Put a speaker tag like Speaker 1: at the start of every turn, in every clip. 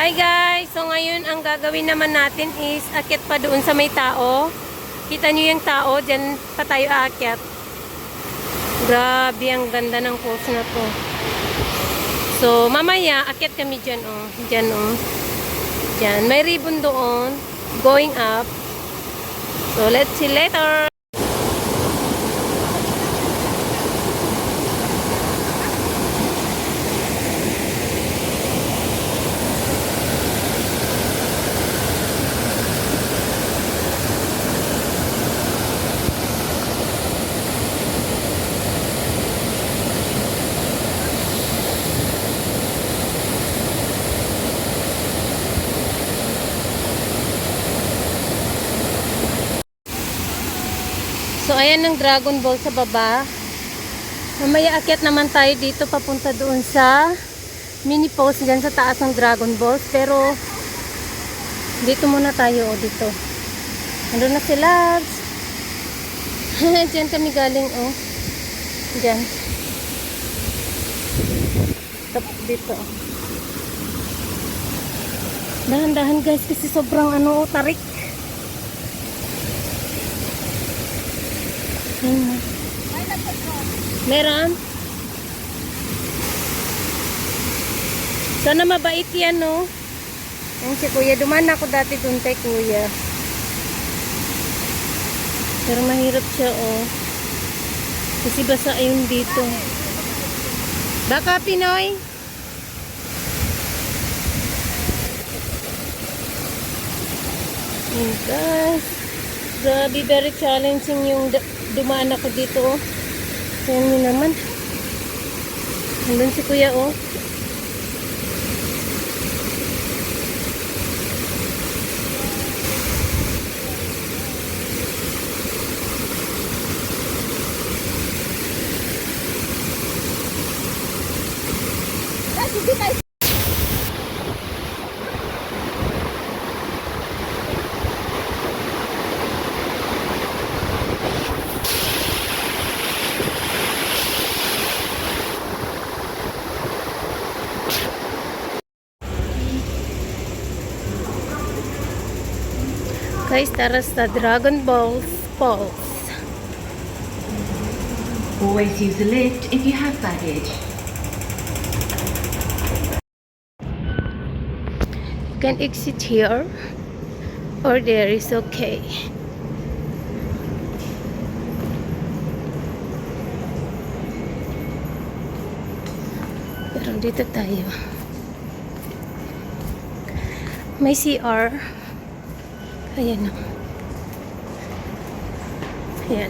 Speaker 1: Hi guys! So ngayon ang gagawin naman natin is akyat pa doon sa may tao. Kita nyo yung tao, dyan pa tayo aakyat. Grabe, ang ganda ng falls na to. So mamaya akyat kami dyan oh. Dyan oh. Dyan. May ribbon doon. Going up. So let's see later. So, ayan ang Dragon Ball sa baba. Mamaya akyat naman tayo dito papunta doon sa mini falls dyan sa taas ng Dragon Balls. Pero, dito muna tayo o dito. Nandun na si Labs. Dyan kami galing o. Dyan. Tapos dito. Dahan-dahan guys kasi sobrang tarik. Meron? Sana mabait yan, no? Yung si Kuya, dumaan ako dati dun kay Kuya. Pero mahirap siya, oh. Kasi basa ayun dito. Baka, Pinoy? Oh, guys. Grabe, very challenging yung dumaan ako dito, oh. Tingnan nyo naman. Nandun si Kuya, oh. Guys, tara sa Dragon Balls Falls.
Speaker 2: Always use the lift if you have baggage.
Speaker 1: You can exit here or there is okay. Pero dito tayo. May CR. Ayan o. Ayan.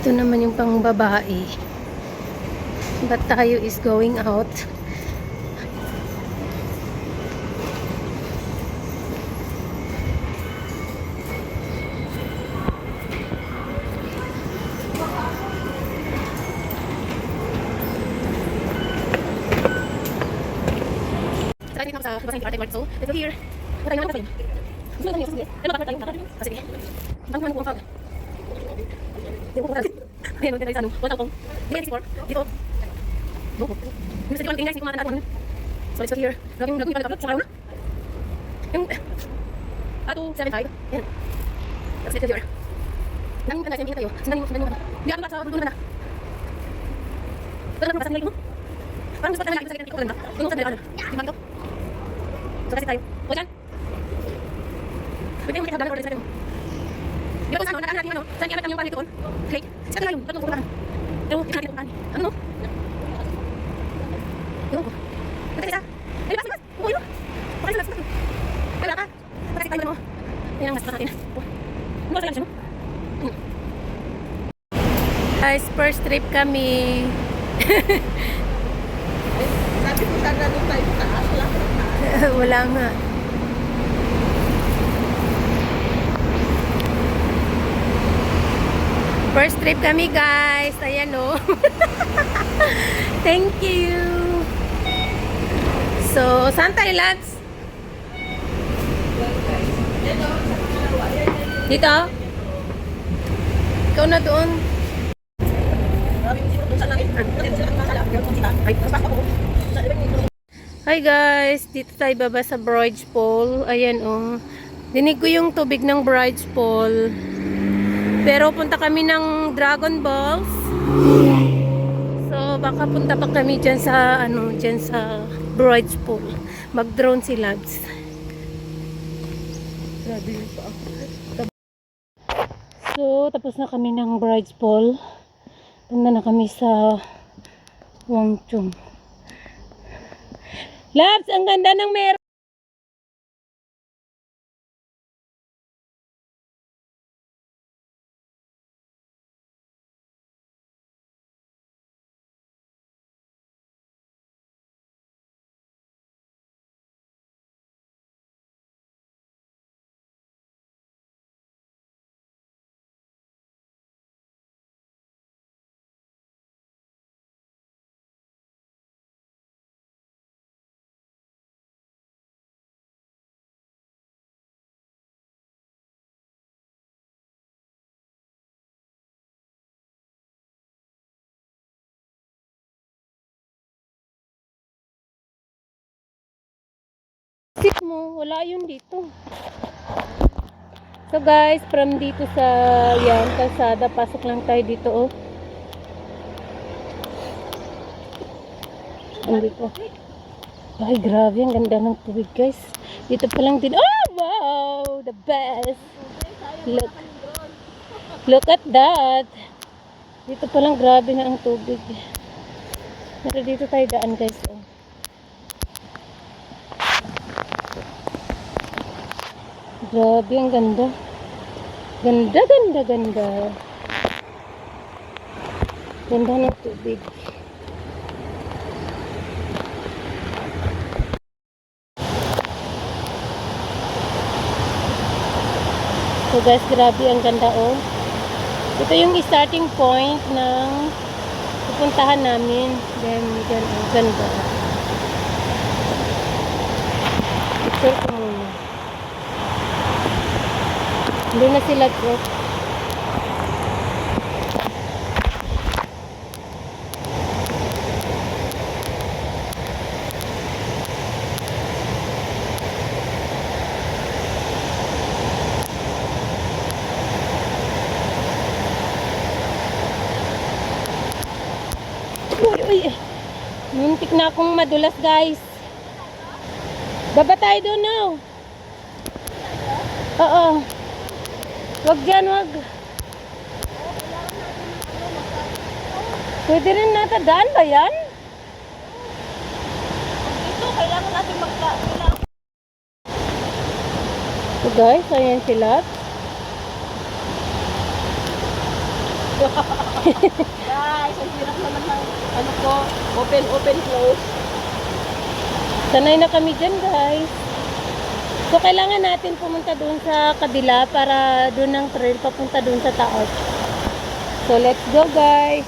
Speaker 1: Ito naman yung pang babae. But tayo is going out. So, let's go here. Matay naman ako sa'yo. Gusto naman tayo, ano ba tayo? Sige. Ang mga nagpuang fog. Hindi ko pala. Ayan, maganda yung sa ano. Wala akong. Dito, dito. Boko. Yung sa dito, guys, hindi ko matanda ako. So, let's go here. Laging yung pala kapit. Tsaka yun. Yung, 275. Ayan. Let's go here. Nanging pala, siyempre tayo. Sundan mo. Hindi ako ba sa dulo na. Pero natin masasin mo. Parang gusto talaga sa ganito ko ganda. Yung sa dalawa. Di ba ito? So, kasi tayo. O, dyan. Pwede yung makikabdalan order sa atin mo. Di ba kung saan, nakaan natin ano? Saan iangat ang yung panit doon? Okay. Sa atin tayo. Tatlo ko lang. Pero, yung natin itong ano no? Ewan ko. Kasi isa. Ay, basta. Uy, no? Pakay sa lakas. Wala ka. Kasi tayo mo. Yan ang mas natin. Ano sa lang siya, no? Guys, first trip kami.
Speaker 3: Sabi ko sana doon tayo sa taas.
Speaker 1: Wala nga. First trip kami, guys. Ayan, oh. Thank you. So, saan tayo, lads? Dito? Ikaw na doon. Hi guys, dito tayo baba sa Bridge Pool. Ayan oh. Dinig ko yung tubig ng Bridge Pool. Pero punta kami ng Dragon Balls. So baka punta pa kami dyan sa dyan sa Bridge Pool. Mag-drone si Labs. So tapos na kami ng Bridge Pool. Punta na kami sa Wangchung. Labs, ang ganda ng meron. Sit mo, wala yun dito. So guys, from dito sa yan, kalsada, pasok lang tayo dito oh. Andito. Ay, grabe, ang ganda ng tubig guys. Dito pa lang din. Oh, wow! The best! Look. Look at that! Dito pa lang, grabe na ang tubig. Pero dito tayo daan guys oh. Grabe, ang ganda. Ganda, ganda, ganda. Ganda ng tubig. So guys, grabe, ang ganda oh. Ito yung starting point ng pupuntahan namin. Then, dyan, ang ganda. Picture ko muna. Doon na sila bro. Uy, muntik na akong madulas guys. Baba tayo doon now. Oo. Wag dyan, wag. Pwede rin natadaan ba yan?
Speaker 3: Ito, kailangan natin magkailangan.
Speaker 1: So guys, ayan sila.
Speaker 3: Guys, ang hirap naman ng ano ko, open, close.
Speaker 1: Sanay na kami dyan guys. So kailangan natin pumunta doon sa kabila para doon ang trail papunta doon sa taas. So let's go guys.